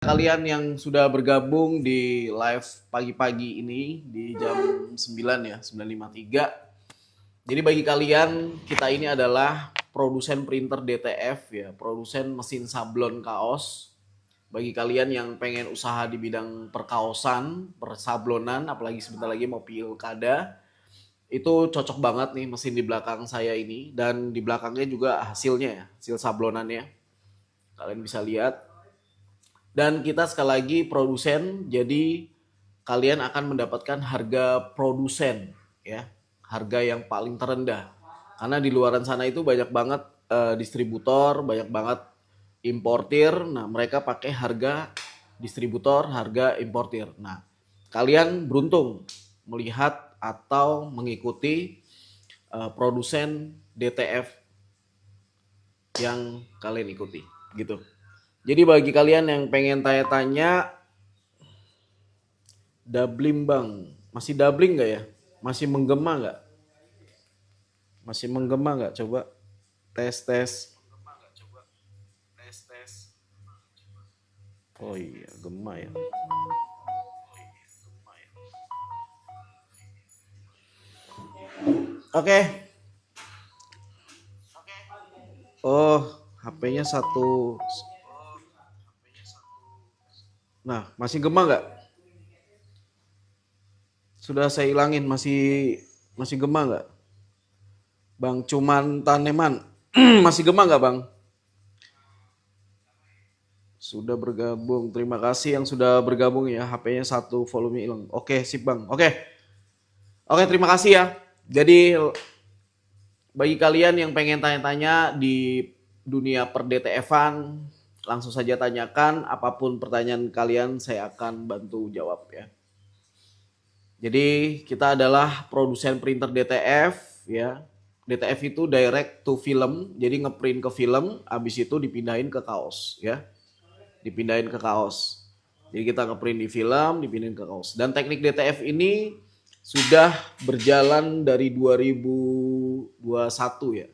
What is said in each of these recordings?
Kalian yang sudah bergabung di live pagi-pagi ini di jam 9 ya, 9.53. Jadi bagi kalian, kita ini adalah produsen printer DTF ya, produsen mesin sablon kaos. Bagi kalian yang pengen usaha di bidang perkaosan, persablonan, apalagi sebentar lagi mau pilkada, itu cocok banget nih mesin di belakang saya ini. Dan di belakangnya juga hasilnya ya, hasil sablonannya. Kalian bisa lihat. Dan kita sekali lagi produsen, jadi kalian akan mendapatkan harga produsen ya, harga yang paling terendah. Karena di luaran sana itu banyak banget distributor, banyak banget importir. Nah, mereka pakai harga distributor, harga importir. Nah, kalian beruntung melihat atau mengikuti produsen DTF yang kalian ikuti gitu. Jadi bagi kalian yang pengen tanya-tanya, Dablim bang, masih dabling nggak ya? Masih menggema nggak? Masih menggema nggak? Coba tes tes. Oh iya, gema ya. Oke. Oh, HP-nya satu. Nah, masih gema nggak? Sudah saya hilangin, masih gema nggak? Bang Cuman Taneman, masih gema nggak bang? Sudah bergabung. Terima kasih yang sudah bergabung ya. HP-nya satu, volume hilang. Oke, sip bang. Oke, terima kasih ya. Jadi bagi kalian yang pengen tanya-tanya di dunia per DTF-an, langsung saja tanyakan. Apapun pertanyaan kalian, saya akan bantu jawab ya. Jadi kita adalah produsen printer DTF ya. DTF itu direct to film, jadi ngeprint ke film, habis itu dipindahin ke kaos ya. Dipindahin ke kaos. Jadi kita ngeprint di film, dipindahin ke kaos. Dan teknik DTF ini sudah berjalan dari 2021 ya.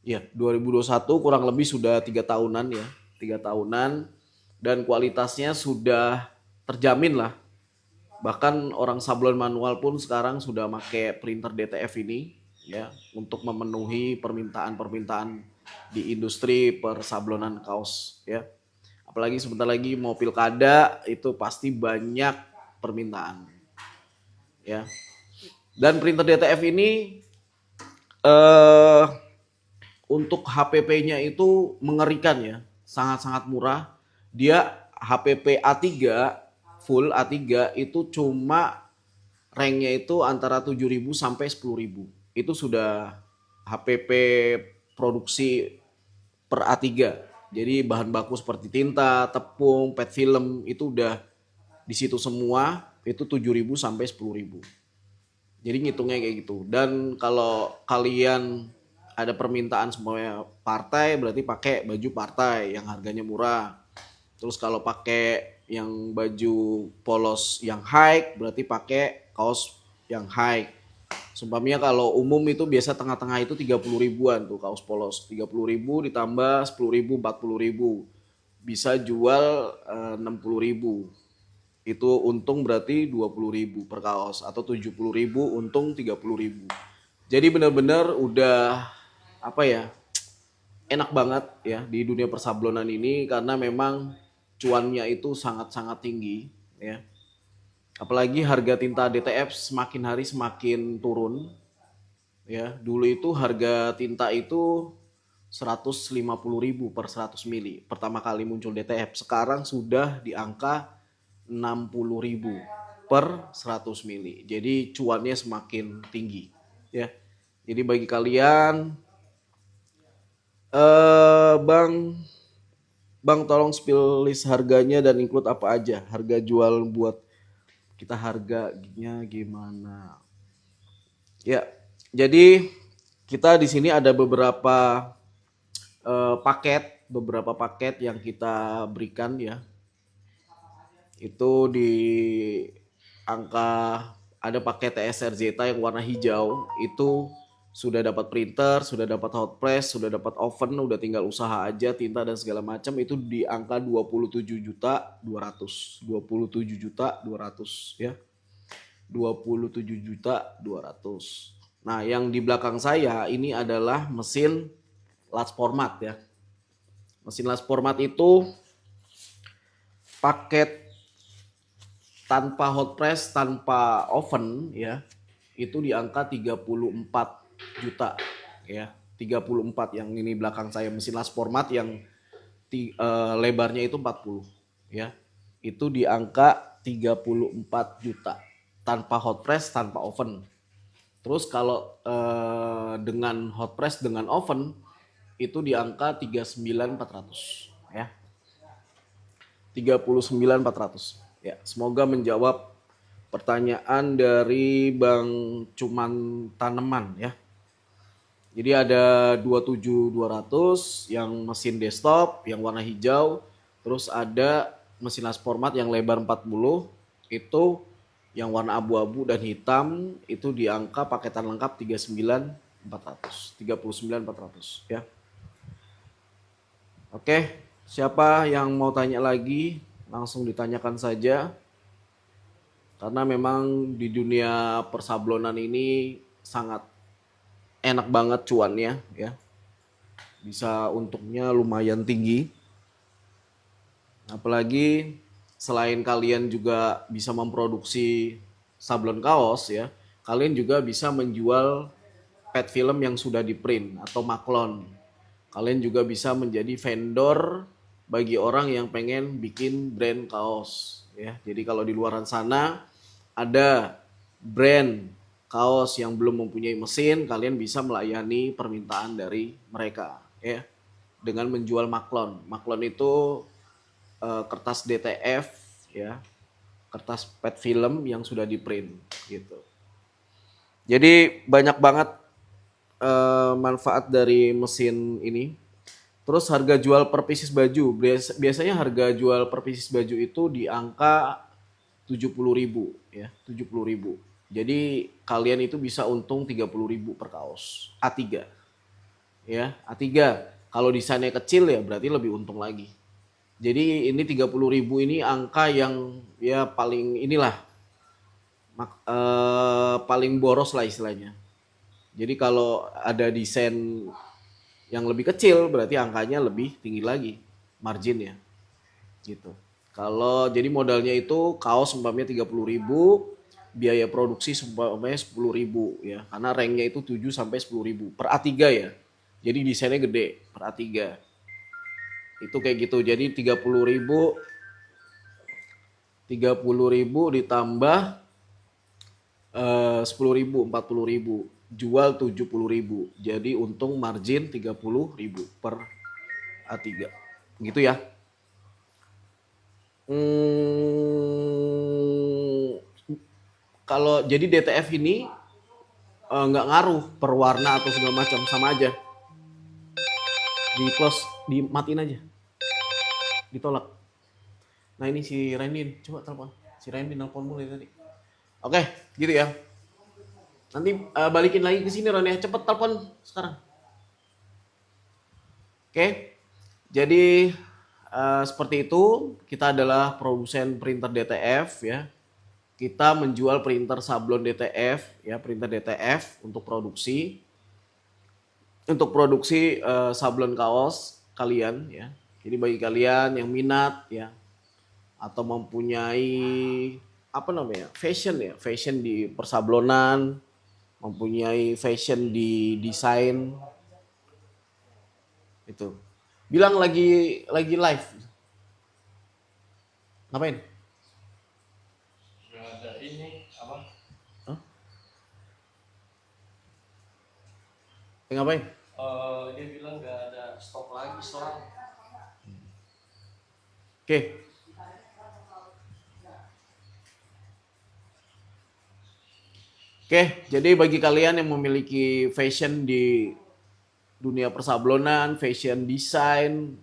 Ya, 2021 kurang lebih sudah 3 tahunan ya. 3 tahunan dan kualitasnya sudah terjamin lah. Bahkan orang sablon manual pun sekarang sudah pakai printer DTF ini ya untuk memenuhi permintaan-permintaan di industri persablonan kaos ya. Apalagi sebentar lagi mau pilkada itu pasti banyak permintaan ya. Dan printer DTF ini eh untuk HPP-nya itu mengerikan ya, sangat-sangat murah. Dia HPP A3 full A3 itu cuma ranknya itu antara 7.000 sampai 10.000. Itu sudah HPP produksi per A3. Jadi bahan baku seperti tinta, tepung, pet film itu udah di situ semua, itu 7.000 sampai 10.000. Jadi ngitungnya kayak gitu. Dan kalau kalian ada permintaan semuanya partai, berarti pakai baju partai yang harganya murah. Terus kalau pakai yang baju polos yang high, berarti pakai kaos yang high. Sumpamanya kalau umum itu biasa tengah-tengah itu 30 ribuan tuh kaos polos. 30 ribu ditambah 10 ribu, 40 ribu. Bisa jual 60 ribu. Itu untung berarti 20 ribu per kaos. Atau 70 ribu untung 30 ribu. Jadi benar-benar udah apa ya, enak banget ya di dunia persablonan ini. Karena memang cuannya itu sangat-sangat tinggi ya. Apalagi harga tinta DTF semakin hari semakin turun ya. Dulu itu harga tinta itu 150.000 per 100 mili pertama kali muncul DTF. Sekarang sudah di angka 60.000 per 100 mili. Jadi cuannya semakin tinggi ya. Jadi bagi kalian Bang Bang tolong spill list harganya dan include apa aja. Harga jual buat kita, harganya gimana? Ya, jadi kita di sini ada beberapa paket yang kita berikan ya. Itu di angka, ada paket TSR Zeta yang warna hijau itu Sudah dapat printer, sudah dapat hot press, sudah dapat oven, udah tinggal usaha aja, tinta dan segala macam, itu di angka 27.200.000. 27.200.000 ya. 27.200.000. Nah, yang di belakang saya ini adalah mesin large format ya. Mesin large format itu paket tanpa hot press, tanpa oven ya, itu di angka 34 juta ya. 34 yang ini belakang saya, mesin large format yang lebarnya itu 40 ya. Itu di angka 34 juta tanpa hot press, tanpa oven. Terus kalau dengan hot press, dengan oven itu di angka 39.400 ya. 39.400 ya. Semoga menjawab pertanyaan dari Bang Cuman Taneman ya. Jadi ada 27.200 yang mesin desktop yang warna hijau, terus ada mesin large format yang lebar 40 itu yang warna abu-abu dan hitam itu di angka paketan lengkap 39.400 ya. Oke, siapa yang mau tanya lagi langsung ditanyakan saja. Karena memang di dunia persablonan ini sangat enak banget cuannya ya. Bisa untungnya lumayan tinggi. Apalagi selain kalian juga bisa memproduksi sablon kaos ya, kalian juga bisa menjual pet film yang sudah di print atau maklon. Kalian juga bisa menjadi vendor bagi orang yang pengen bikin brand kaos ya. Jadi kalau di luar sana ada brand kaos yang belum mempunyai mesin, kalian bisa melayani permintaan dari mereka ya dengan menjual maklon. Maklon itu kertas DTF ya, kertas pet film yang sudah di print gitu. Jadi banyak banget manfaat dari mesin ini. Terus harga jual per pieces baju, biasanya harga jual per pieces baju itu di angka 70.000 ya, 70.000. Jadi kalian itu bisa untung 30.000 per kaos A3. Ya, A3. Kalau desainnya kecil ya berarti lebih untung lagi. Jadi ini 30.000 ini angka yang ya paling inilah paling boros lah istilahnya. Jadi kalau ada desain yang lebih kecil berarti angkanya lebih tinggi lagi marginnya gitu. Kalau jadi modalnya itu kaos umpamanya 30.000, biaya produksi umpamanya 10.000 ya, karena ranknya itu 7 sampai 10.000 per A3 ya. Jadi desainnya gede per A3. Itu kayak gitu. Jadi 30.000 ditambah 10.000 40.000, jual 70.000. Jadi untung margin 30.000 per A3. Gitu ya. Kalau jadi DTF ini nggak ngaruh per warna atau segala macam, sama aja. Di close, dimatiin aja, ditolak. Nah ini si Rendin, coba telepon. Si Rendin nelpon mulai tadi. Oke, gitu ya. Nanti balikin lagi ke sini Ron ya, cepet telepon sekarang. Oke, jadi seperti itu. Kita adalah produsen printer DTF ya. Kita menjual printer sablon DTF ya, printer DTF untuk produksi sablon kaos kalian ya. Jadi bagi kalian yang minat ya atau mempunyai apa namanya fashion ya, fashion di persablonan, mempunyai fashion di desain itu, bilang lagi live. Ngapain? Gak ada ini apa? Hah? Ngapain? Dia bilang gak ada stok lagi soal. Oke. Oke, jadi bagi kalian yang memiliki fashion di dunia persablonan, fashion design,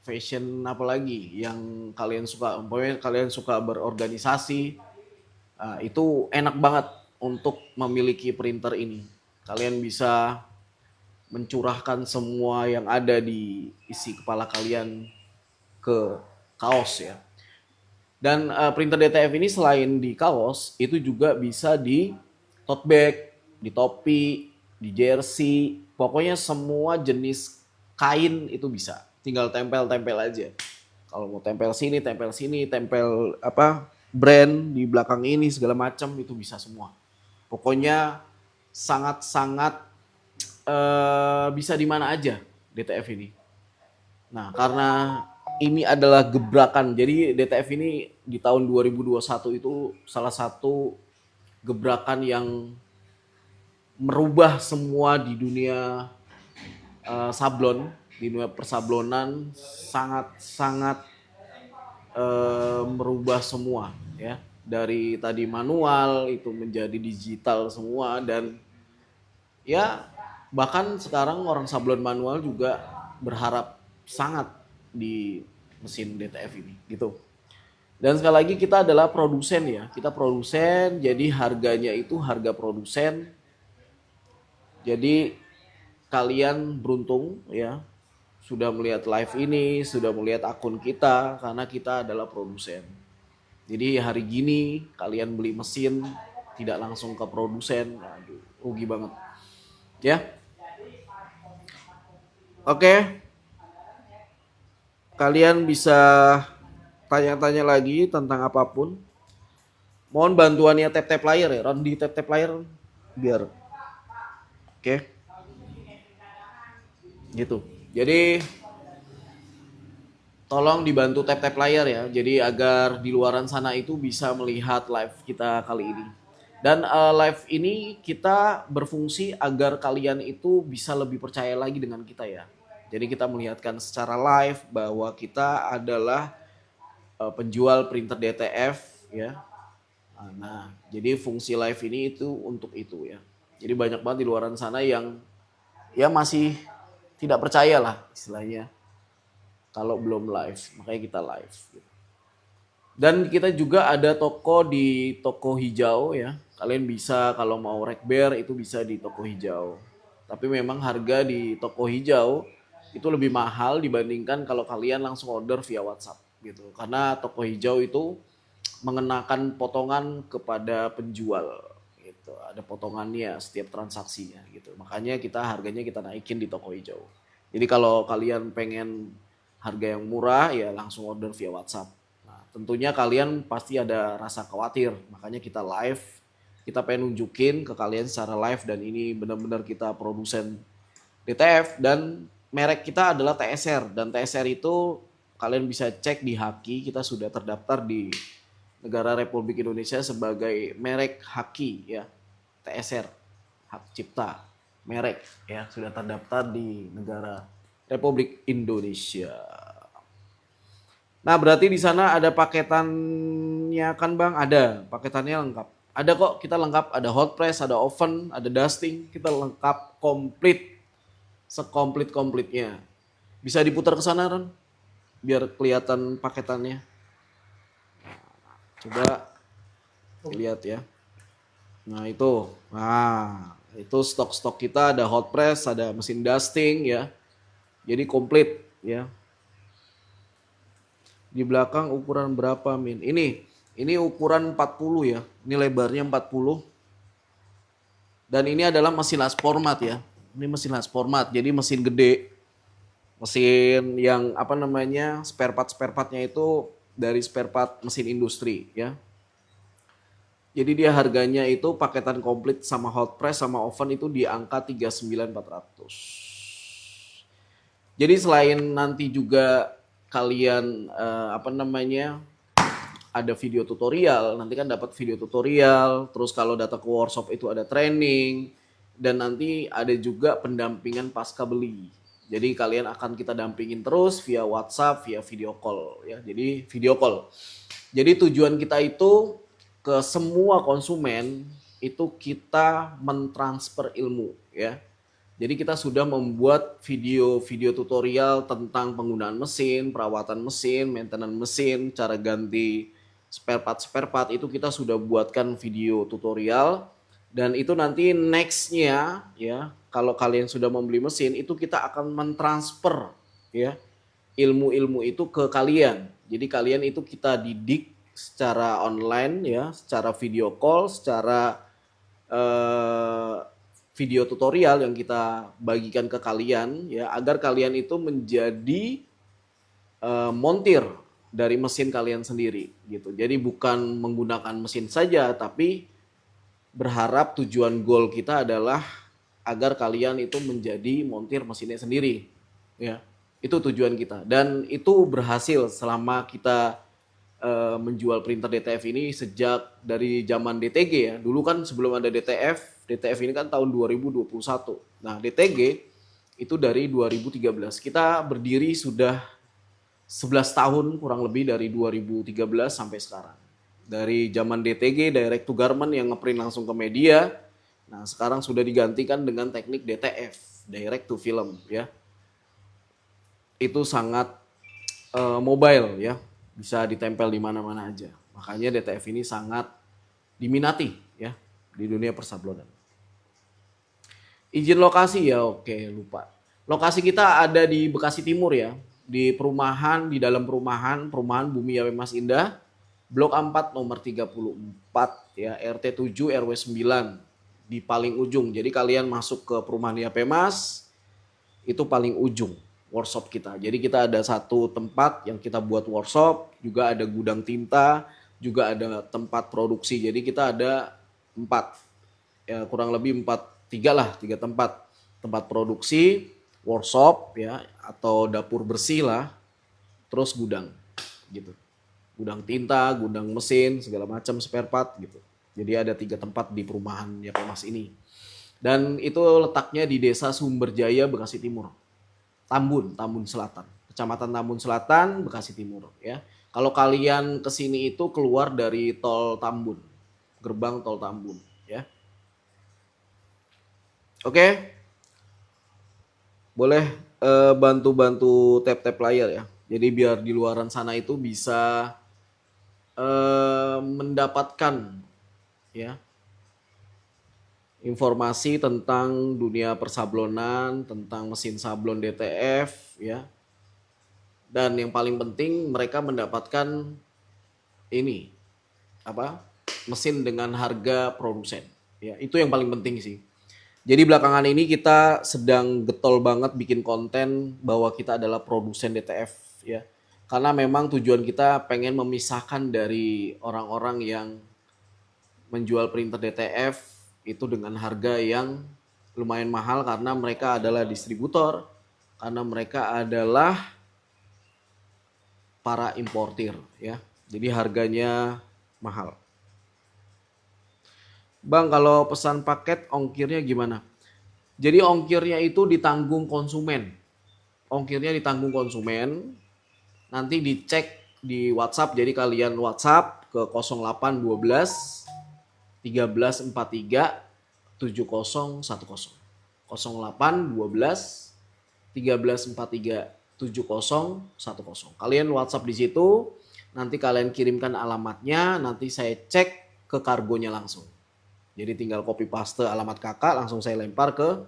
fashion apa lagi yang kalian suka, pokoknya kalian suka berorganisasi, itu enak banget untuk memiliki printer ini. Kalian bisa mencurahkan semua yang ada di isi kepala kalian ke kaos ya. Dan printer DTF ini selain di kaos, itu juga bisa di tote bag, di topi, di jersey, pokoknya semua jenis kain itu bisa. Tinggal tempel-tempel aja. Kalau mau tempel sini, tempel apa brand di belakang ini segala macam itu bisa semua. Pokoknya sangat-sangat bisa di mana aja DTF ini. Nah, karena ini adalah gebrakan. Jadi DTF ini di tahun 2021 itu salah satu gebrakan yang merubah semua di dunia sablon, di dunia persablonan sangat-sangat merubah semua ya. Dari tadi manual itu menjadi digital semua dan ya bahkan sekarang orang sablon manual juga berharap sangat di mesin DTF ini gitu. Dan sekali lagi kita adalah produsen ya, kita produsen jadi harganya itu harga produsen. Jadi kalian beruntung ya sudah melihat live ini, sudah melihat akun kita karena kita adalah produsen. Jadi hari gini kalian beli mesin tidak langsung ke produsen, aduh rugi banget. Ya. Oke. Kalian bisa tanya-tanya lagi tentang apapun. Mohon bantuannya tap-tap layar ya, Ron di tap-tap layar biar. Oke. Gitu. Jadi tolong dibantu tap-tap layar ya. Jadi agar di luaran sana itu bisa melihat live kita kali ini. Dan live ini kita berfungsi agar kalian itu bisa lebih percaya lagi dengan kita ya. Jadi kita melihatkan secara live bahwa kita adalah penjual printer DTF ya. Nah, jadi fungsi live ini itu untuk itu ya. Jadi banyak banget di luaran sana yang ya masih tidak percaya lah istilahnya kalau belum live, makanya kita live. Dan kita juga ada toko di Toko Hijau ya. Kalian bisa kalau mau rekber itu bisa di Toko Hijau. Tapi memang harga di Toko Hijau itu lebih mahal dibandingkan kalau kalian langsung order via WhatsApp gitu. Karena Toko Hijau itu mengenakan potongan kepada penjual gitu. Ada potongannya setiap transaksinya gitu. Makanya harganya kita naikin di Toko Hijau. Jadi kalau kalian pengen harga yang murah ya langsung order via WhatsApp. Nah, tentunya kalian pasti ada rasa khawatir. Makanya kita live. Kita pengen nunjukin ke kalian secara live dan ini benar-benar kita produsen DTF dan merek kita adalah TSR dan TSR itu kalian bisa cek di Haki, kita sudah terdaftar di negara Republik Indonesia sebagai merek Haki ya. TSR, hak cipta, merek ya, sudah terdaftar di negara Republik Indonesia. Nah, berarti di sana ada paketannya kan Bang? Ada, paketannya lengkap. Ada kok, kita lengkap, ada hot press, ada oven, ada dusting, kita lengkap komplit. Sekomplit-komplitnya. Bisa diputar ke sana, Ron? Biar kelihatan paketannya. Coba lihat ya. Nah, itu. Nah, itu stok-stok kita ada hot press, ada mesin dusting ya. Jadi komplit ya. Di belakang ukuran berapa, Min? Ini ukuran 40 ya. Ini lebarnya 40. Dan ini adalah mesin large format ya. Ini mesin large format, jadi mesin gede. Mesin yang apa namanya, spare partnya itu dari spare part mesin industri ya. Jadi dia harganya itu paketan komplit sama hot press sama oven itu di angka 39.400. Jadi selain nanti juga kalian apa namanya ada video tutorial, nanti kan dapat video tutorial, terus kalau datang ke workshop itu ada training, dan nanti ada juga pendampingan pasca beli. Jadi kalian akan kita dampingin terus via WhatsApp, via video call ya. Jadi video call. Jadi tujuan kita itu ke semua konsumen itu kita mentransfer ilmu ya. Jadi kita sudah membuat video tutorial tentang penggunaan mesin, perawatan mesin, maintenance mesin, cara ganti spare part itu kita sudah buatkan video tutorial Dan itu nanti nextnya ya, kalau kalian sudah membeli mesin itu kita akan mentransfer ya ilmu-ilmu itu ke kalian. Jadi kalian itu kita didik secara online ya, secara video call, secara eh, video tutorial yang kita bagikan ke kalian ya, agar kalian itu menjadi montir dari mesin kalian sendiri gitu. Jadi bukan menggunakan mesin saja, tapi berharap tujuan goal kita adalah agar kalian itu menjadi montir mesinnya sendiri ya. Itu tujuan kita dan itu berhasil selama kita menjual printer DTF ini sejak dari zaman DTG ya. Dulu kan sebelum ada DTF ini kan tahun 2021. Nah, DTG itu dari 2013. Kita berdiri sudah 11 tahun kurang lebih dari 2013 sampai sekarang. Dari zaman DTG, Direct to Garment yang ngeprint langsung ke media. Nah, sekarang sudah digantikan dengan teknik DTF, Direct to Film ya. Itu sangat mobile ya, bisa ditempel di mana-mana aja. Makanya DTF ini sangat diminati ya di dunia persablonan. Izin lokasi ya, oke lupa. Lokasi kita ada di Bekasi Timur ya, di perumahan, di dalam perumahan Bumi Yawe Mas Indah, Blok 4 nomor 34 ya, RT 7 RW 9 di paling ujung. Jadi kalian masuk ke perumahan YP Mas itu paling ujung workshop kita. Jadi kita ada satu tempat yang kita buat workshop, juga ada gudang tinta, juga ada tempat produksi. Jadi kita ada 4, ya kurang lebih 3 tempat. Tempat produksi, workshop ya, atau dapur bersih lah, terus gudang gitu. Gudang tinta, gudang mesin, segala macam spare part gitu. Jadi ada 3 tempat di perumahan YP Mas ini. Dan itu letaknya di Desa Sumberjaya, Bekasi Timur. Tambun Selatan, Kecamatan Tambun Selatan, Bekasi Timur ya. Kalau kalian kesini itu keluar dari tol Tambun, gerbang tol Tambun ya. Oke, boleh bantu-bantu tap-tap layar ya. Jadi biar di luaran sana itu bisa mendapatkan ya informasi tentang dunia persablonan, tentang mesin sablon DTF ya. Dan yang paling penting mereka mendapatkan ini apa? Mesin dengan harga produsen. Ya, itu yang paling penting sih. Jadi belakangan ini kita sedang getol banget bikin konten bahwa kita adalah produsen DTF ya. Karena memang tujuan kita pengen memisahkan dari orang-orang yang menjual printer DTF itu dengan harga yang lumayan mahal karena mereka adalah distributor, karena mereka adalah para importir ya. Jadi harganya mahal. Bang, kalau pesan paket ongkirnya gimana? Jadi ongkirnya itu ditanggung konsumen. Ongkirnya ditanggung konsumen. Nanti dicek di WhatsApp. Jadi kalian WhatsApp ke 0812 1343 7010 08 12 1343 7010. Kalian WhatsApp di situ, nanti kalian kirimkan alamatnya, nanti saya cek ke kargonya langsung. Jadi tinggal copy paste alamat kakak, langsung saya lempar ke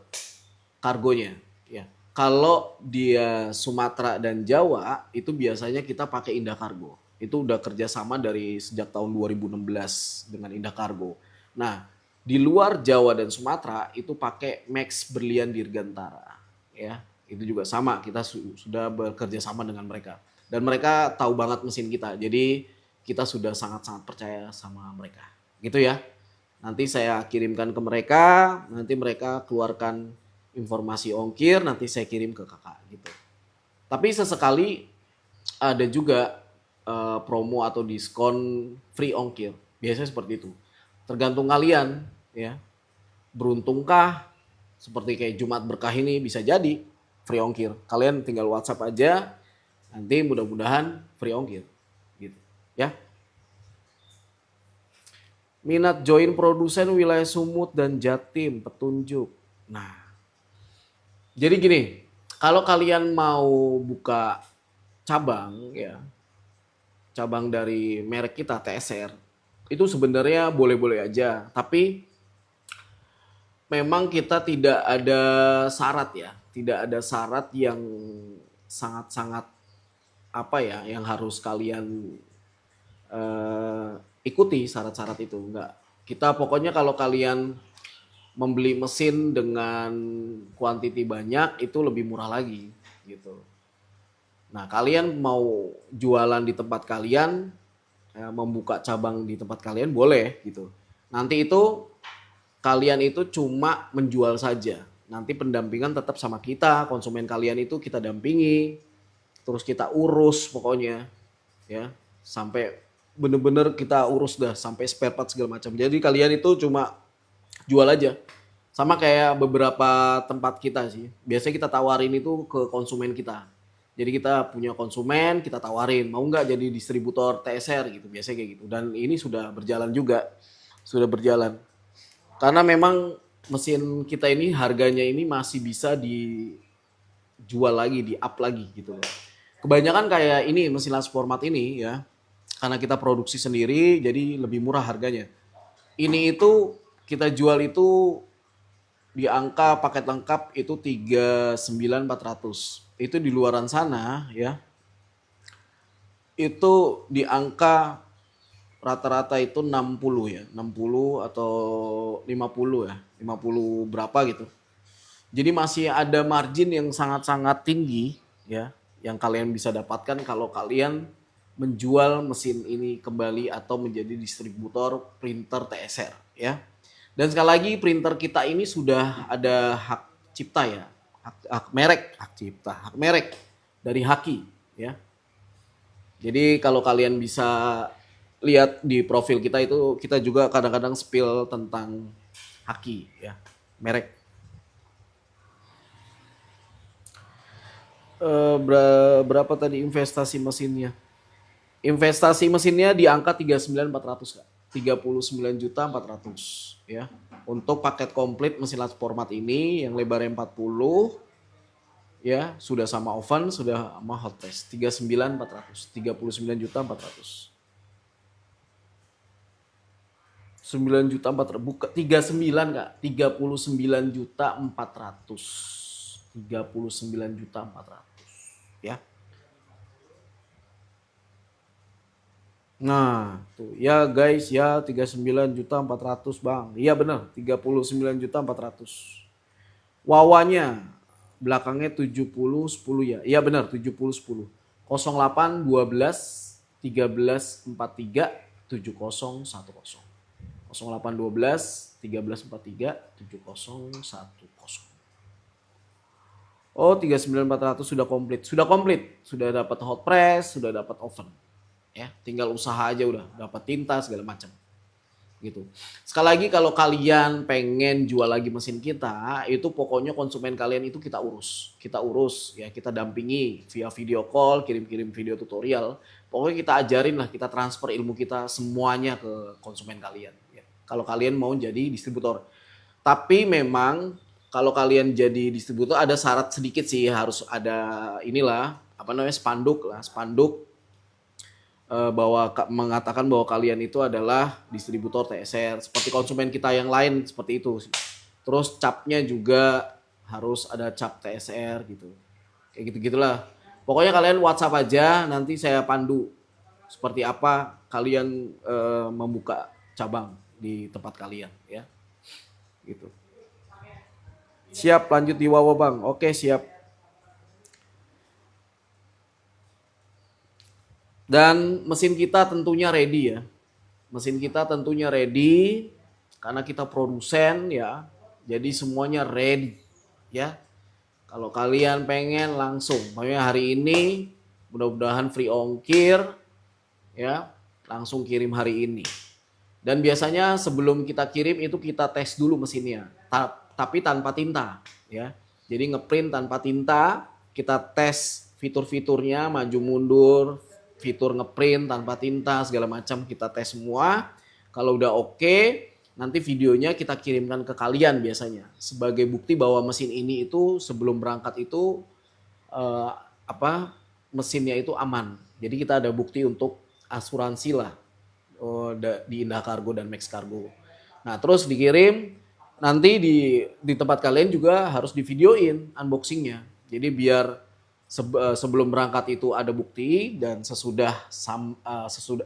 kargonya ya. Kalau dia Sumatera dan Jawa itu biasanya kita pakai Indah Kargo. Itu udah kerjasama dari sejak tahun 2016 dengan Indah Kargo. Nah, di luar Jawa dan Sumatera itu pakai Max Berlian Dirgantara ya. Itu juga sama, kita sudah bekerja sama dengan mereka. Dan mereka tahu banget mesin kita. Jadi kita sudah sangat-sangat percaya sama mereka. Gitu ya. Nanti saya kirimkan ke mereka, nanti mereka keluarkan informasi ongkir, nanti saya kirim ke kakak gitu. Tapi sesekali ada juga promo atau diskon free ongkir. Biasanya seperti itu. Tergantung kalian ya. Beruntungkah seperti kayak Jumat Berkah ini bisa jadi free ongkir. Kalian tinggal WhatsApp aja, nanti mudah-mudahan free ongkir gitu ya. Minat join produsen wilayah Sumut dan Jatim, petunjuk. Nah, jadi gini, kalau kalian mau buka cabang ya, cabang dari merek kita TSR, itu sebenarnya boleh-boleh aja. Tapi memang kita tidak ada syarat ya, tidak ada syarat yang sangat-sangat apa ya, yang harus kalian eh, ikuti syarat-syarat itu, enggak. Kita pokoknya kalau kalian membeli mesin dengan kuantiti banyak itu lebih murah lagi gitu. Nah, kalian mau jualan di tempat kalian, membuka cabang di tempat kalian boleh gitu. Nanti itu kalian itu cuma menjual saja. Nanti pendampingan tetap sama kita, konsumen kalian itu kita dampingi, terus kita urus pokoknya ya, sampai bener-bener kita urus dah sampai spare part segala macam. Jadi kalian itu cuma jual aja. Sama kayak beberapa tempat kita sih. Biasanya kita tawarin itu ke konsumen kita. Jadi kita punya konsumen, kita tawarin, mau nggak jadi distributor TSR gitu. Biasanya kayak gitu. Dan ini sudah berjalan juga. Sudah berjalan. Karena memang mesin kita ini harganya ini masih bisa dijual lagi, di up lagi gitu loh. Kebanyakan kayak ini mesin large format ini ya. Karena kita produksi sendiri jadi lebih murah harganya. Ini itu kita jual itu di angka paket lengkap itu 39.400. Itu di luaran sana ya. Itu di angka rata-rata itu 60 ya, 60 atau 50 ya, 50 berapa gitu. Jadi masih ada margin yang sangat-sangat tinggi ya, yang kalian bisa dapatkan kalau kalian menjual mesin ini kembali atau menjadi distributor printer TSR ya. Dan sekali lagi printer kita ini sudah ada hak cipta ya, hak merek, hak cipta, hak merek dari Haki ya. Jadi kalau kalian bisa lihat di profil kita itu, kita juga kadang-kadang spill tentang Haki ya, merek. Berapa tadi investasi mesinnya? Investasi mesinnya di angka 39.400 Kak. 39.400 ya. Untuk paket komplit mesin large format ini yang lebarnya 40 ya, sudah sama oven, sudah sama hot press. 39.400, 39.400. 9.400 buka 39 Kak, 39.400. 39.400 ya. Nah, tuh ya guys ya 39.400 Bang. Iya benar, 39.400. Wawanya belakangnya 7010 ya. Iya benar 7010. 08 12 13 43 7010. 08 12 13 43 7010. Oh 39.400 sudah komplit. Sudah komplit. Sudah dapat hot press, sudah dapat oven. Ya, tinggal usaha aja udah, dapat tinta segala macam. Gitu. Sekali lagi kalau kalian pengen jual lagi mesin kita, itu pokoknya konsumen kalian itu kita urus. Kita urus ya, kita dampingi via video call, kirim-kirim video tutorial. Pokoknya kita ajarin lah, kita transfer ilmu kita semuanya ke konsumen kalian ya. Kalau kalian mau jadi distributor. Tapi memang kalau kalian jadi distributor ada syarat sedikit sih, harus ada inilah apa namanya spanduk lah, spanduk bahwa mengatakan bahwa kalian itu adalah distributor TSR seperti konsumen kita yang lain seperti itu. Terus capnya juga harus ada cap TSR gitu. Kayak gitu-gitulah. Pokoknya kalian WhatsApp aja, nanti saya pandu seperti apa kalian membuka cabang di tempat kalian ya. Gitu. Siap lanjut di Wawa Bang. Oke, siap. Dan mesin kita tentunya ready ya. Mesin kita tentunya ready karena kita produsen ya. Jadi semuanya ready ya. Kalau kalian pengen langsung, makanya hari ini mudah-mudahan free ongkir ya, langsung kirim hari ini. Dan biasanya sebelum kita kirim itu kita tes dulu mesinnya, tapi tanpa tinta ya. Jadi ngeprint tanpa tinta, kita tes fitur-fiturnya maju mundur, fitur ngeprint tanpa tinta segala macam kita tes semua. Kalau udah oke, nanti videonya kita kirimkan ke kalian biasanya sebagai bukti bahwa mesin ini itu sebelum berangkat itu mesinnya itu aman. Jadi kita ada bukti untuk asuransi lah di Indah Kargo dan Max Kargo. Nah terus dikirim, nanti di tempat kalian juga harus divideoin unboxingnya. Jadi biar sebelum berangkat itu ada bukti dan sesudah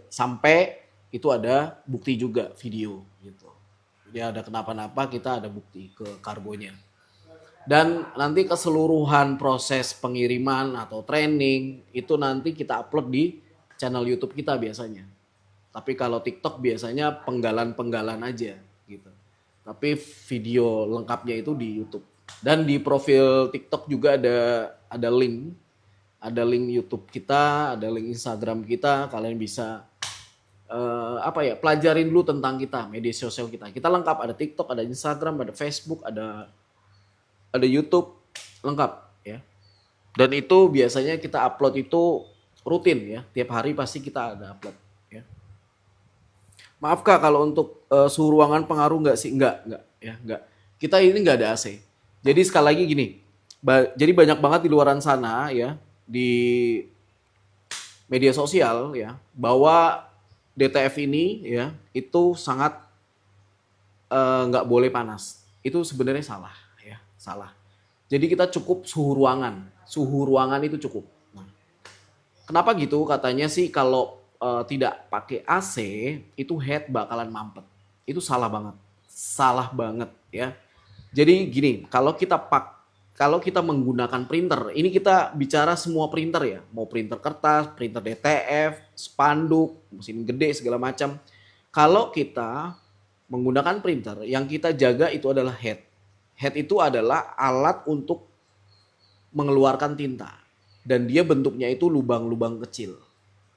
sampai itu ada bukti juga video gitu. Jadi ada kenapa-napa kita ada bukti ke kargonya. Dan nanti keseluruhan proses pengiriman atau training itu nanti kita upload di channel YouTube kita biasanya. Tapi kalau TikTok biasanya penggalan-penggalan aja gitu. Tapi video lengkapnya itu di YouTube. Dan di profil TikTok juga ada link. Ada link YouTube kita, ada link Instagram kita. Kalian bisa pelajarin dulu tentang kita, media sosial kita. Kita lengkap, ada TikTok, ada Instagram, ada Facebook, ada YouTube, lengkap ya. Dan itu biasanya kita upload itu rutin ya. Tiap hari pasti kita ada upload ya. Maaf Kak kalau untuk suhu ruangan pengaruh nggak sih? Nggak ya, nggak. Kita ini nggak ada AC. Jadi sekali lagi gini, jadi banyak banget di luaran sana ya, di media sosial ya, bahwa DTF ini ya itu sangat nggak boleh panas. Itu sebenarnya salah ya, salah. Jadi kita cukup suhu ruangan itu cukup. Nah, kenapa gitu? Katanya sih kalau tidak pakai AC itu head bakalan mampet. Itu salah banget ya. Jadi gini, kalau kita menggunakan printer, ini kita bicara semua printer ya, mau printer kertas, printer DTF, spanduk, mesin gede segala macam. Kalau kita menggunakan printer, yang kita jaga itu adalah head. Head itu adalah alat untuk mengeluarkan tinta. Dan dia bentuknya itu lubang-lubang kecil.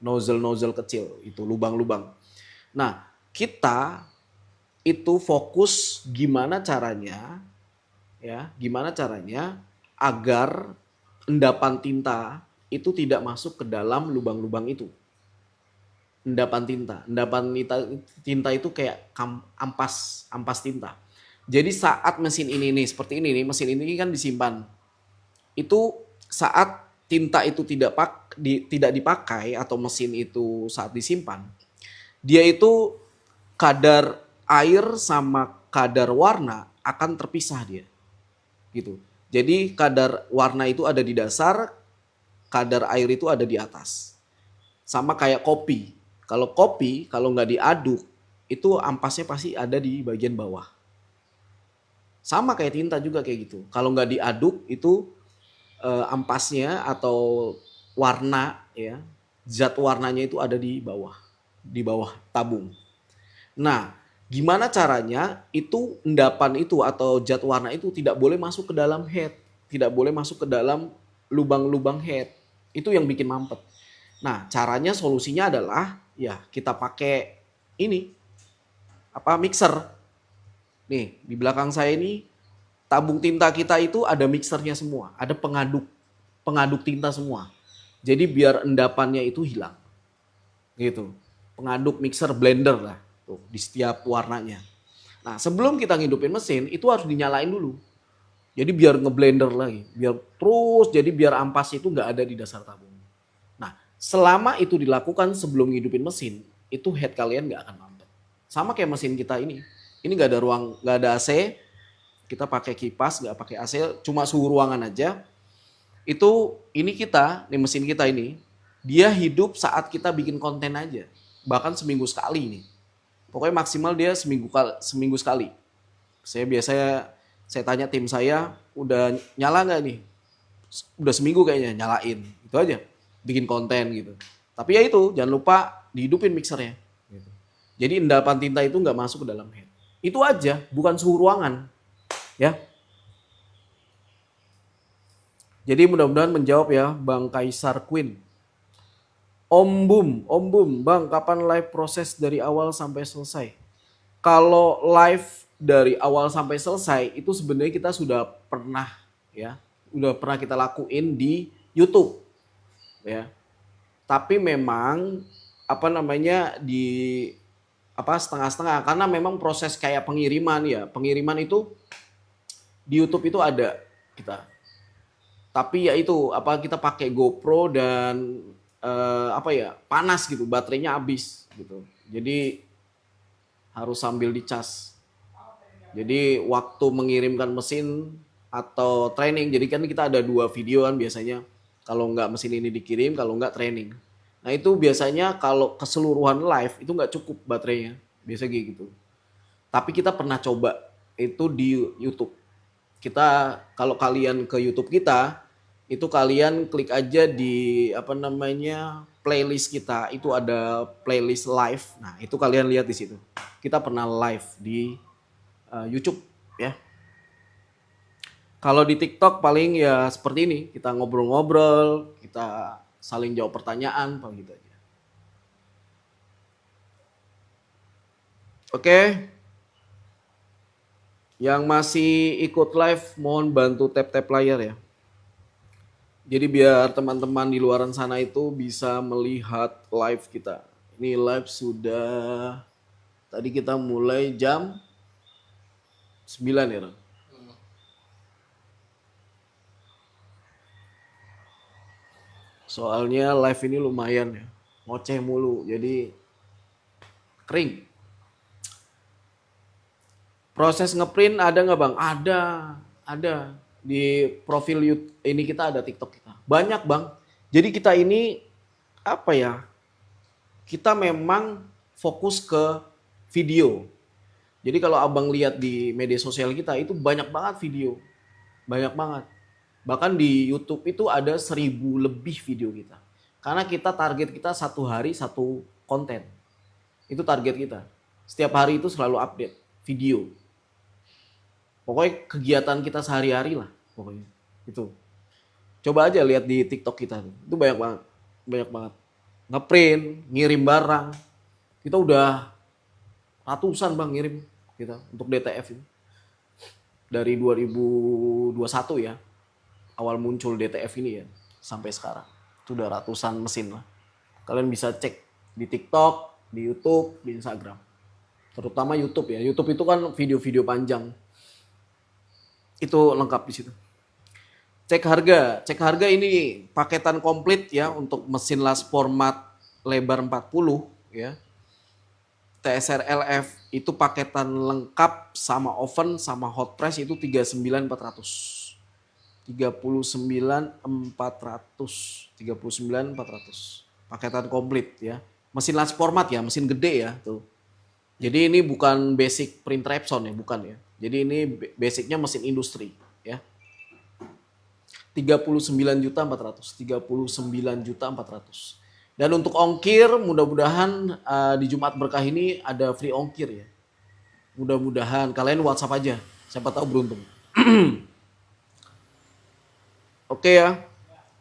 Nozzle-nozzle kecil, itu lubang-lubang. Nah, kita itu fokus gimana caranya agar endapan tinta itu tidak masuk ke dalam lubang-lubang itu. Endapan tinta itu kayak ampas tinta. Jadi saat mesin ini nih, seperti ini nih, mesin ini kan disimpan. Itu saat tinta itu tidak dipakai atau mesin itu saat disimpan, dia itu kadar air sama kadar warna akan terpisah dia. Gitu. Jadi kadar warna itu ada di dasar, kadar air itu ada di atas. Sama kayak kopi. Kalau kopi, kalau nggak diaduk, itu ampasnya pasti ada di bagian bawah. Sama kayak tinta juga kayak gitu. Kalau nggak diaduk, itu ampasnya atau warna ya, zat warnanya itu ada di bawah tabung. Nah, gimana caranya itu endapan itu atau zat warna itu tidak boleh masuk ke dalam head, tidak boleh masuk ke dalam lubang-lubang head. Itu yang bikin mampet. Nah, caranya solusinya adalah ya kita pakai ini mixer. Nih, di belakang saya ini tabung tinta kita itu ada mixernya semua, ada pengaduk tinta semua. Jadi biar endapannya itu hilang. Gitu. Pengaduk mixer blender lah. Tuh, di setiap warnanya. Nah, sebelum kita ngidupin mesin, itu harus dinyalain dulu. Jadi biar ngeblender lagi. Jadi biar ampas itu nggak ada di dasar tabung. Nah, selama itu dilakukan sebelum ngidupin mesin, itu head kalian nggak akan mampet. Sama kayak mesin kita ini. Ini nggak ada AC. Kita pakai kipas, nggak pakai AC, cuma suhu ruangan aja. Ini mesin kita ini, dia hidup saat kita bikin konten aja. Bahkan seminggu sekali nih. Pokoknya maksimal dia seminggu sekali. Saya tanya tim saya, udah nyala nggak nih? Udah seminggu kayaknya nyalain. Itu aja, bikin konten gitu. Tapi ya itu, jangan lupa dihidupin mixernya. Gitu. Jadi endapan tinta itu nggak masuk ke dalam head. Itu aja, bukan suhu ruangan. Ya. Jadi mudah-mudahan menjawab ya Bang Kaisar Queen. Om Bum, Bang, kapan live proses dari awal sampai selesai? Kalau live dari awal sampai selesai itu sebenarnya kita sudah pernah kita lakuin di YouTube, ya. Tapi memang setengah-setengah karena memang proses kayak pengiriman itu di YouTube itu ada kita. Tapi ya itu kita pakai GoPro dan panas gitu, baterainya habis gitu. Jadi harus sambil dicas. Jadi waktu mengirimkan mesin atau training, jadi kan kita ada 2 video kan biasanya. Kalau nggak mesin ini dikirim, kalau nggak training. Nah itu biasanya kalau keseluruhan live itu nggak cukup baterainya, biasa kayak gitu. Tapi kita pernah coba itu di YouTube. Kita kalau kalian ke YouTube kita, itu kalian klik aja di apa namanya playlist kita, itu ada playlist live. Nah itu kalian lihat di situ. Kita pernah live di YouTube ya. Kalau di TikTok paling ya seperti ini, kita ngobrol-ngobrol, kita saling jawab pertanyaan, paling gitu aja. Oke, yang masih ikut live mohon bantu tap-tap layar ya. Jadi biar teman-teman di luaran sana itu bisa melihat live kita. Ini live sudah, tadi kita mulai jam 9 ya Ron? Soalnya live ini lumayan ya, ngoceh mulu, jadi kering. Proses ngeprint ada nggak bang? Ada. Di profil YouTube ini kita ada TikTok kita. Banyak bang. Jadi kita ini apa ya? Kita memang fokus ke video. Jadi kalau abang lihat di media sosial kita itu banyak banget video, banyak banget. Bahkan di YouTube itu ada 1000 lebih video kita. Karena kita target kita 1 hari 1 konten. Itu target kita. Setiap hari itu selalu update video. Pokoknya kegiatan kita sehari-hari lah pokoknya. Itu. Coba aja lihat di TikTok kita. Itu banyak banget. Banyak banget. Ngeprint, ngirim barang. Kita udah ratusan bang ngirim kita untuk DTF ini. Dari 2021 ya. Awal muncul DTF ini ya. Sampai sekarang. Itu udah ratusan mesin lah. Kalian bisa cek di TikTok, di YouTube, di Instagram. Terutama YouTube ya. YouTube itu kan video-video panjang. Itu lengkap di situ. Cek harga ini paketan komplit ya untuk mesin las format lebar 40 ya. TSR LF itu paketan lengkap sama oven sama hot press itu 39.400. 39.400. Paketan komplit ya. Mesin las format ya, mesin gede ya tuh. Jadi ini bukan basic print Repson ya, bukan ya. Jadi ini basicnya mesin industri ya. 39.400. Dan untuk ongkir mudah-mudahan di Jumat Berkah ini ada free ongkir ya. Mudah-mudahan kalian WhatsApp aja. Siapa tahu beruntung. Oke ya.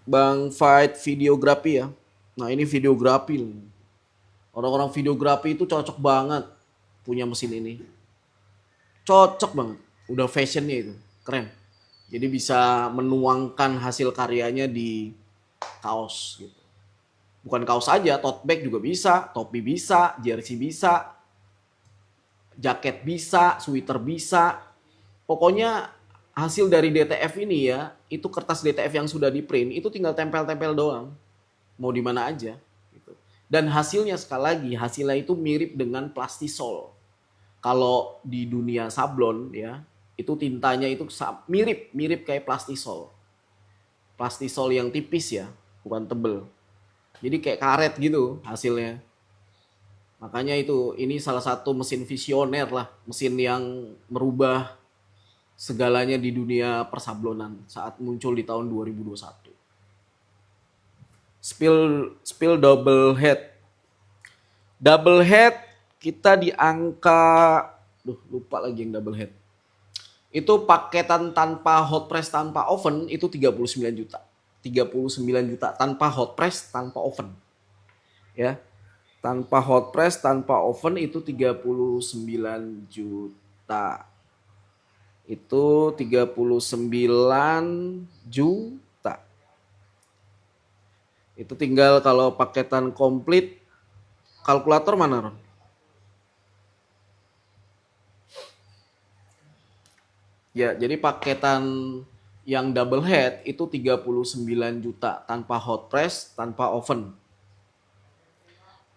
Bang Fight videografi ya. Nah, ini videografi. Orang-orang videografi itu cocok banget punya mesin ini. Cocok banget. Udah fashionnya itu. Keren. Jadi bisa menuangkan hasil karyanya di kaos gitu. Bukan kaos aja, tote bag juga bisa, topi bisa, jersey bisa, jaket bisa, sweater bisa. Pokoknya hasil dari DTF ini ya, itu kertas DTF yang sudah di print, itu tinggal tempel-tempel doang. Mau di mana aja. Gitu. Dan hasilnya sekali lagi, hasilnya itu mirip dengan plastisol. Kalau di dunia sablon ya, itu tintanya itu mirip kayak plastisol. Plastisol yang tipis ya, bukan tebel. Jadi kayak karet gitu hasilnya. Makanya itu ini salah satu mesin visioner lah, mesin yang merubah segalanya di dunia persablonan saat muncul di tahun 2021. Spill double head. Double head kita di angka lupa lagi yang double head. Itu paketan tanpa hot press, tanpa oven itu 39 juta. 39 juta tanpa hot press, tanpa oven. Ya. Tanpa hot press, tanpa oven itu 39 juta. Itu 39 juta. Itu tinggal kalau paketan komplit, kalkulator mana Ron? Ya, jadi paketan yang double head itu 39 juta tanpa hot press, tanpa oven.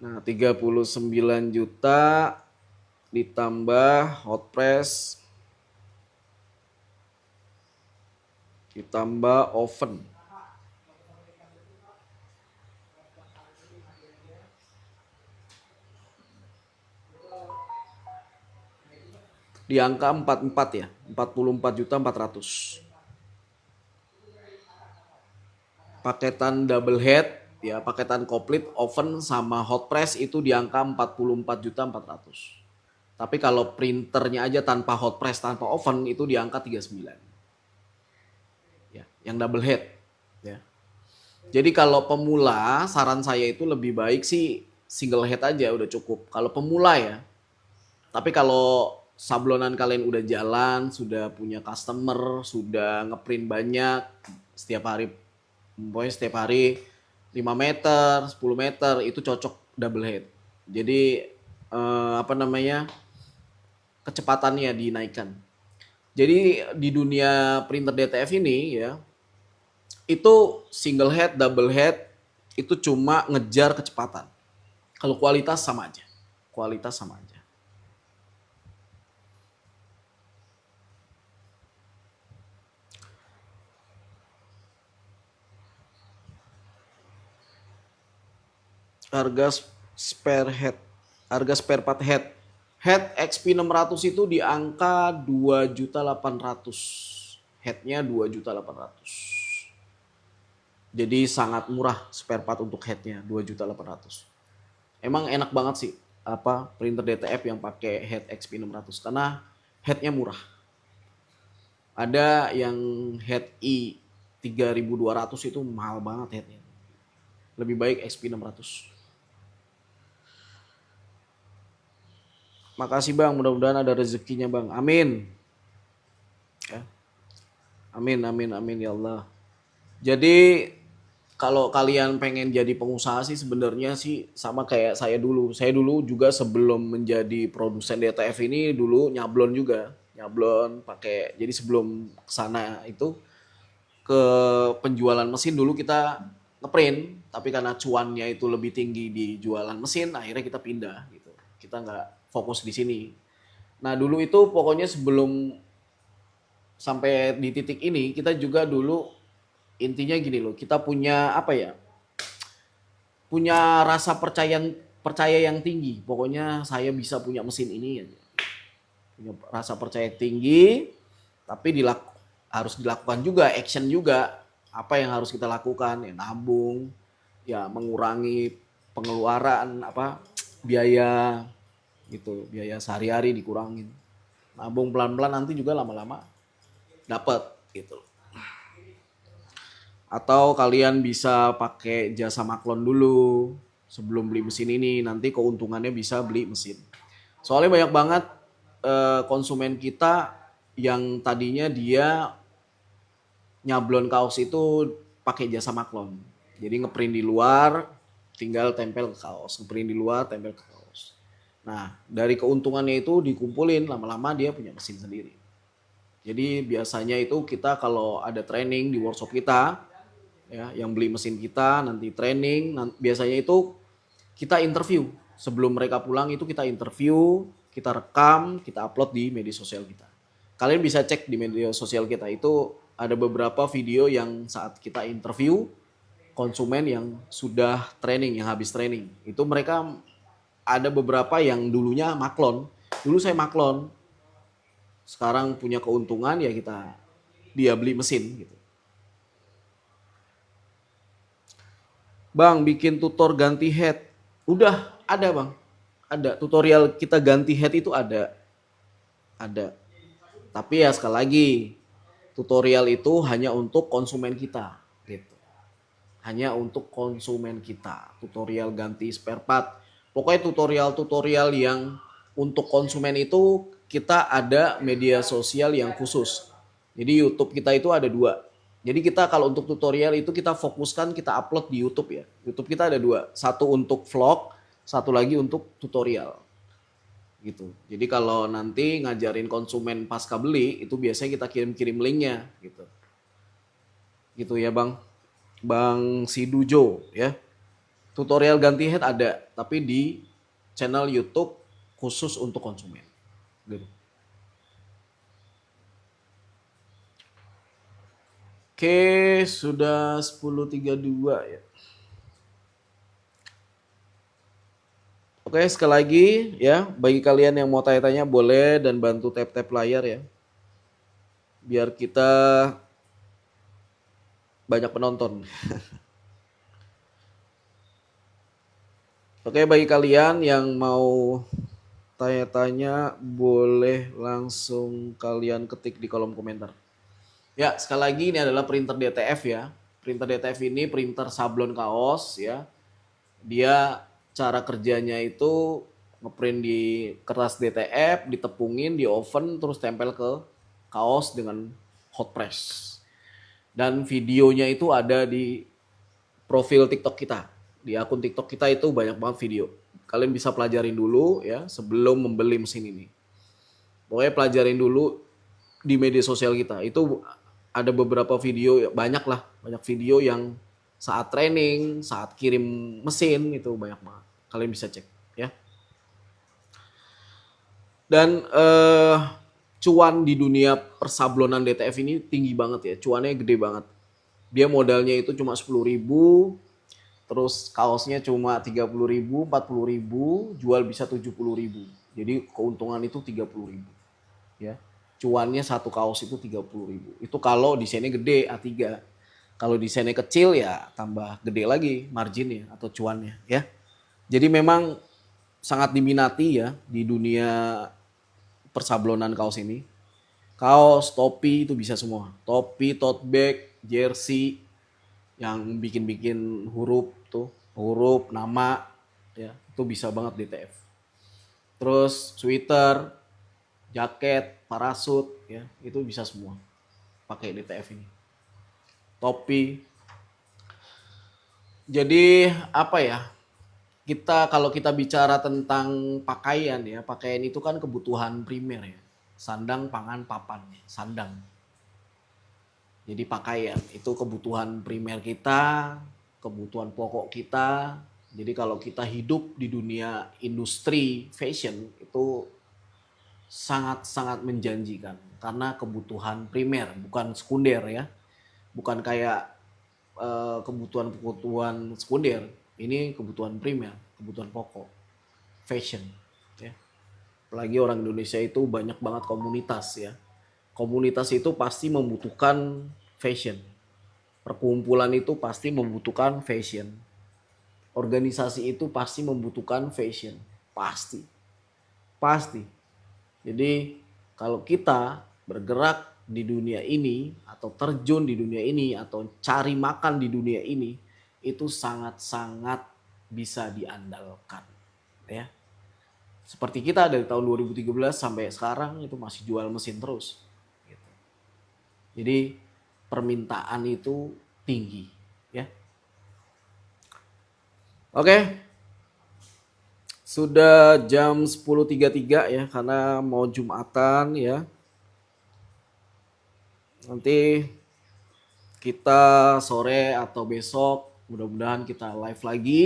Nah, 39 juta ditambah hot press, ditambah oven. Di angka 44 ya, 44.400.000. Paketan double head ya, paketan komplit oven sama hot press itu di angka 44.400.000. Tapi kalau printernya aja tanpa hot press, tanpa oven itu di angka 39. Ya, yang double head ya. Jadi kalau pemula saran saya itu lebih baik sih single head aja udah cukup. Kalau pemula ya. Tapi kalau sablonan kalian udah jalan, sudah punya customer, sudah ngeprint banyak setiap hari, pokoknya setiap hari 5 meter, 10 meter itu cocok double head. Jadi apa namanya? Kecepatannya dinaikkan. Jadi di dunia printer DTF ini ya, itu single head, double head itu cuma ngejar kecepatan. Kalau kualitas sama aja. Kualitas sama aja. Harga spare head, harga spare part head. Head XP600 itu di angka 2.800.000. Headnya 2.800.000. Jadi sangat murah spare part untuk headnya 2.800.000. Emang enak banget sih apa printer DTF yang pakai head XP600 karena headnya murah. Ada yang head i 3.200 itu mahal banget headnya. Lebih baik XP600. Makasih Bang, mudah-mudahan ada rezekinya Bang. Amin. Ya. Amin, amin, amin ya Allah. Jadi kalau kalian pengen jadi pengusaha sih sebenarnya sih sama kayak saya dulu. Saya dulu juga sebelum menjadi produsen DTF ini dulu nyablon juga. Nyablon pakai, jadi sebelum kesana itu ke penjualan mesin dulu kita ngeprint. Tapi karena cuannya itu lebih tinggi di jualan mesin, akhirnya kita pindah gitu. Kita nggak fokus di sini. Nah dulu itu pokoknya sebelum sampai di titik ini kita juga dulu intinya gini loh, kita punya apa ya, punya rasa percaya yang tinggi. Pokoknya saya bisa punya mesin ini aja. Punya rasa percaya tinggi, tapi harus dilakukan juga, action juga. Apa yang harus kita lakukan? Ya nabung, ya mengurangi pengeluaran apa biaya gitu, biaya sehari-hari dikurangin. Nabung pelan-pelan nanti juga lama-lama dapat gitu. Atau kalian bisa pakai jasa maklon dulu sebelum beli mesin ini, nanti keuntungannya bisa beli mesin. Soalnya banyak banget konsumen kita yang tadinya dia nyablon kaos itu pakai jasa maklon. Jadi ngeprint di luar, tinggal tempel ke kaos. Ngeprint di luar, tempel ke kaos. Nah, dari keuntungannya itu dikumpulin, lama-lama dia punya mesin sendiri. Jadi biasanya itu kita kalau ada training di workshop kita, ya, yang beli mesin kita nanti training, biasanya itu kita interview. Sebelum mereka pulang itu kita interview, kita rekam, kita upload di media sosial kita. Kalian bisa cek di media sosial kita itu ada beberapa video yang saat kita interview konsumen yang sudah training, yang habis training. Itu mereka ada beberapa yang dulunya maklon. Dulu saya maklon. Sekarang punya keuntungan ya dia beli mesin gitu. Bang, bikin tutor ganti head. Udah ada Bang. Ada tutorial kita ganti head itu ada. Ada. Tapi ya sekali lagi, tutorial itu hanya untuk konsumen kita gitu. Hanya untuk konsumen kita. Tutorial ganti spare part. Pokoknya tutorial-tutorial yang untuk konsumen itu kita ada media sosial yang khusus. Jadi YouTube kita itu ada 2. Jadi kita kalau untuk tutorial itu kita fokuskan, kita upload di YouTube ya. YouTube kita ada 2. Satu untuk vlog, satu lagi untuk tutorial. Gitu. Jadi kalau nanti ngajarin konsumen pasca beli itu biasanya kita kirim-kirim linknya gitu. Gitu ya Bang. Bang Sidujo ya. Tutorial ganti head ada, tapi di channel YouTube khusus untuk konsumen. Gitu. Oke, sudah 10.32 ya. Oke, sekali lagi ya, bagi kalian yang mau tanya-tanya boleh dan bantu tap-tap layar ya. Biar kita banyak penonton. Oke, bagi kalian yang mau tanya-tanya boleh langsung kalian ketik di kolom komentar. Ya, sekali lagi ini adalah printer DTF ya. Printer DTF ini printer sablon kaos ya. Dia cara kerjanya itu ngeprint di kertas DTF, ditepungin di oven terus tempel ke kaos dengan hot press. Dan videonya itu ada di profil TikTok kita. Di akun TikTok kita itu banyak banget video. Kalian bisa pelajarin dulu ya sebelum membeli mesin ini. Pokoknya pelajarin dulu di media sosial kita. Itu ada beberapa video, banyak lah, banyak video yang saat training, saat kirim mesin itu banyak banget. Kalian bisa cek ya. Dan cuan di dunia persablonan DTF ini tinggi banget ya. Cuannya gede banget. Dia modalnya itu cuma 10.000, terus kaosnya cuma 30.000, 40.000, jual bisa 70.000. Jadi keuntungan itu 30.000 ya. Cuannya satu kaos itu 30.000. Itu kalau desainnya gede A3. Kalau desainnya kecil ya tambah gede lagi marginnya atau cuannya ya. Jadi memang sangat diminati ya di dunia persablonan kaos ini. Kaos, topi itu bisa semua. Topi, tote bag, jersey yang bikin-bikin huruf tuh, huruf, nama ya, itu bisa banget DTF. Terus sweater, jaket, parasut ya, itu bisa semua pakai DTF ini. Topi. Jadi apa ya? Kalau kita bicara tentang pakaian ya, pakaian itu kan kebutuhan primer ya. Sandang, pangan, papan, sandang. Jadi pakaian itu kebutuhan primer kita, kebutuhan pokok kita. Jadi kalau kita hidup di dunia industri fashion itu sangat-sangat menjanjikan karena kebutuhan primer bukan sekunder ya. Bukan kayak kebutuhan-kebutuhan sekunder. Ini kebutuhan primer, kebutuhan pokok, fashion. Ya. Apalagi orang Indonesia itu banyak banget komunitas ya. Komunitas itu pasti membutuhkan fashion. Perkumpulan itu pasti membutuhkan fashion. Organisasi itu pasti membutuhkan fashion. Pasti. Pasti. Jadi kalau kita bergerak di dunia ini atau terjun di dunia ini atau cari makan di dunia ini itu sangat-sangat bisa diandalkan ya. Seperti kita dari tahun 2013 sampai sekarang itu masih jual mesin terus gitu. Jadi permintaan itu tinggi ya. Oke. Sudah jam 10.33 ya karena mau Jumatan ya. Nanti kita sore atau besok mudah-mudahan kita live lagi.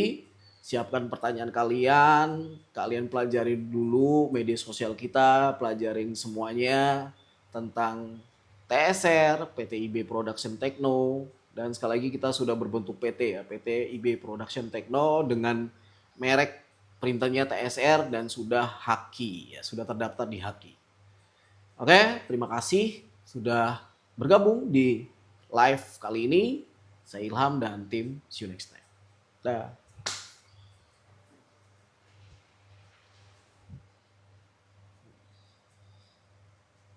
Siapkan pertanyaan kalian, kalian pelajari dulu media sosial kita, pelajarin semuanya tentang TSR, PT IB Production Techno, dan sekali lagi kita sudah berbentuk PT ya, PT IB Production Techno dengan merek printernya TSR dan sudah Haki ya, sudah terdaftar di Haki. Oke, terima kasih sudah bergabung di live kali ini. Saya Ilham dan tim, see you next time. Dah.